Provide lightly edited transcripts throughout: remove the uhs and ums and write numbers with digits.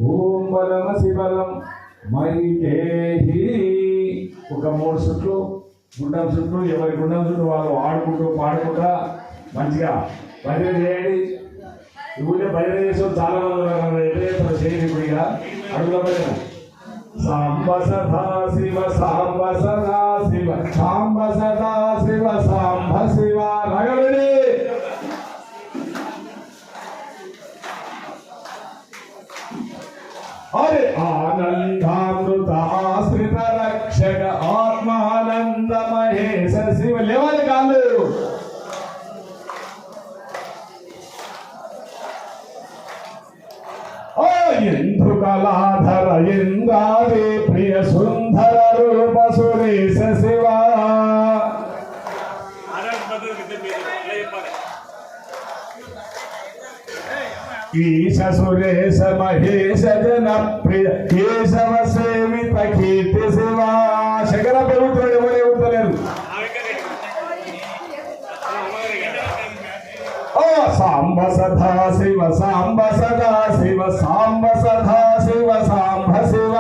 ఓం బలమ శివలం మైకేహి. ఒక 3 చుట్లు గుండం చుట్టూ, ఎవరి గుండం చుట్టూ వాళ్ళు ఆడుకుంటూ పాడుకుంటా మంచిగా భజన చేయండి. ఊళ్ళో భజన చేసే చాలా మంది ఉన్నారు. ఎట్లా చేయండి ఇప్పుడు ఇక అడుగుల భజన. సాంబ సదా శివ సాంబ సదా శివ సాంబ సదా శివ సాంబ శివ నగలుడి. అరే ఆనందామృత ఆశ్రిత రక్షక ఆత్మానంద మహేశ శివ. లేవాలి కాళ్ళు. ఇందు కళాధర ఇంద్రాది ప్రియ సుందర రూప సురేశ శివ. ఈశ సురేశ మహేశ జన ప్రియ కేశవ సేవిత కీర్తి శివ. శంకర ప్రభుత్వం ఎవరే ఉంటలేరు. సాంబ సదా శివ సాంబ సదా శివ సాంబ సదా శివ సాంబ శివ.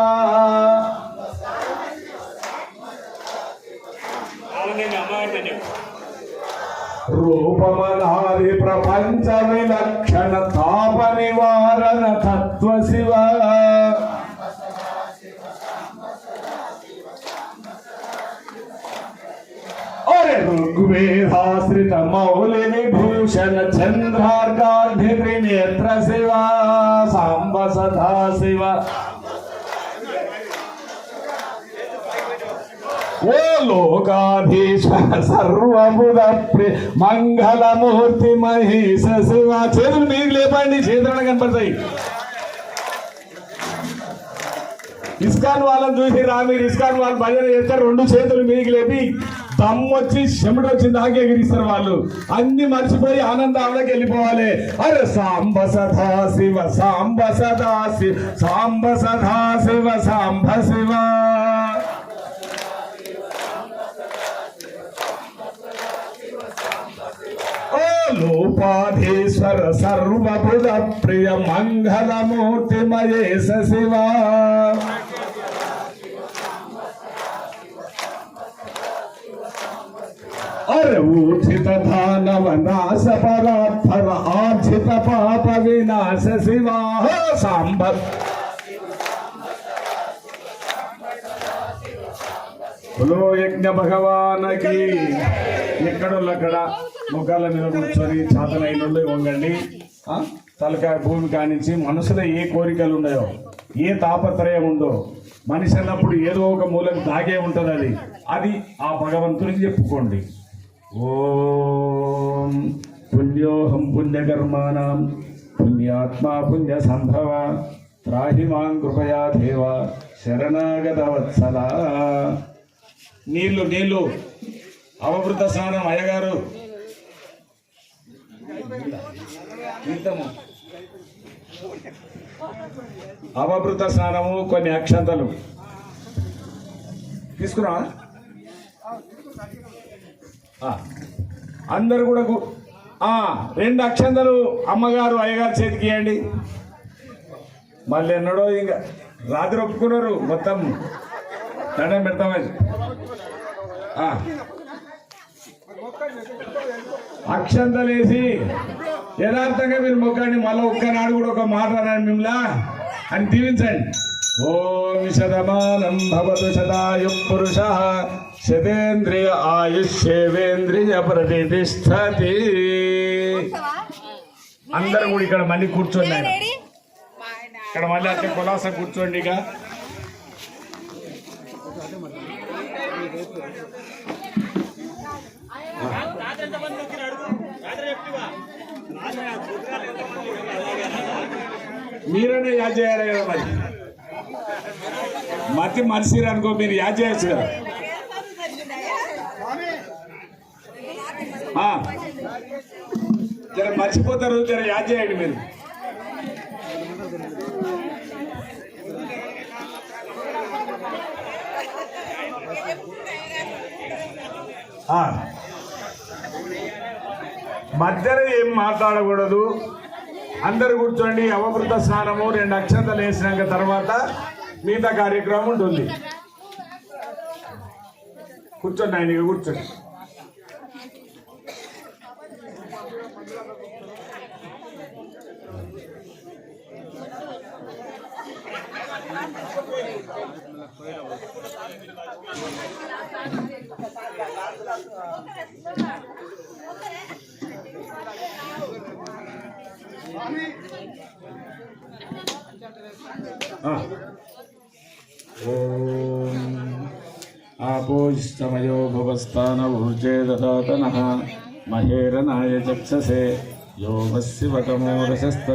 రూపమనారి ప్రపంచ విలక్షణ తాప నివారణ తత్వ శివ. ఋగ్వేదాశ్రిత మౌలి విభూషణ చంద్రార్కాధి త్రినేత్ర శివ. సాంబ సదా శివ. ఓ లోకాధీశ్వర సర్వబుధ మంగళమూర్తి మహేశ శివ. చేతులు మీరు లేపండి, చేతులు కనపడతాయి. ఇస్కాన్ వాళ్ళని చూసి మీరు ఇస్కాన్ వాళ్ళు భజన చేస్తారు. 2 చేతులు మీకు లేపి దమ్మొచ్చి చెమట వచ్చి దాకే ఎగిరిస్తారు వాళ్ళు. అన్ని మర్చిపోయి ఆనందంలోకి వెళ్ళిపోవాలి. అరే సాంబ సదా శివ సాంబ సదా శివ సాంబ సదా శివ సాంబ శివ. లోపాధీశ్వర సర్వబుధ ప్రియ మంగళమూర్తి మహేశ శివ. అరే ఊర్జిత దానవ నాశ పరాత్పర ఆర్జిత పాప వినాశ శివ. సాంబ యజ్ఞ భగవానకి. ఎక్కడోళ్ళక్కడ ముఖాల మీద కూర్చొని చాతనైన వంగండి. తలకాయ భూమి కానించి మనసులో ఏ కోరికలు ఉన్నాయో, ఏ తాపత్రయం ఉందో, మనిషి అన్నప్పుడు ఏదో ఒక మూలకు దాగే ఉంటుంది. అది ఆ భగవంతునికి చెప్పుకోండి. ఓం పుణ్యోహం పుణ్యకర్మాణం పుణ్యాత్మా పుణ్య సంభవ త్రాహి మాం కృపయా దేవ శరణాగత వత్సల. నీళ్లు అవభృత స్నానం. అయ్యగారు అవభృత స్నానము, కొన్ని అక్షంతలు తీసుకురా. అందరు కూడా 2 అక్షంతలు అమ్మగారు అయ్యగారు చేతికి ఇవ్వండి. మళ్ళీ ఎన్నడో ఇంకా రాత్రి ఒప్పుకున్నారు. మొత్తం దండం పెడతామని. అక్షంతలు వేసి యథార్థంగా మీరు మొక్కండి. మళ్ళీ ఒక్కనాడు కూడా ఒక మాట అన్నాను మిమ్మల్ని అని దీవించండి. ఓం శతమానం భవతు శతాయు పురుష శతేంద్రియ ఆయుష్యేవేంద్రియ ప్రతిష్టతి. అందరూ కూడా ఇక్కడ మళ్ళీ కూర్చోండి. ఇక్కడ మళ్ళీ అట్లా కులాస కూర్చోండి. ఇక మీరనే యాద్ చేయాలి కదా. మరి మతి మనిషిరు అనుకో, మీరు యాద్ చేయొచ్చు కదా. జర మర్చిపోతారు, జర యాద్ చేయండి మీరు. మధ్యలో ఏం మాట్లాడకూడదు. అందరు కూర్చోండి. అవభృత స్నానము 2 అక్షంతలు వేసినాక తర్వాత మిగతా కార్యక్రమం ఉంటుంది. కూర్చోండి, ఆయన కూర్చోండి. ఆపోజిష్టమయో భవస్థాన ఊర్జే దదాతనః మహేరనాయ చక్షసే యోగస్య వతమో రసస్త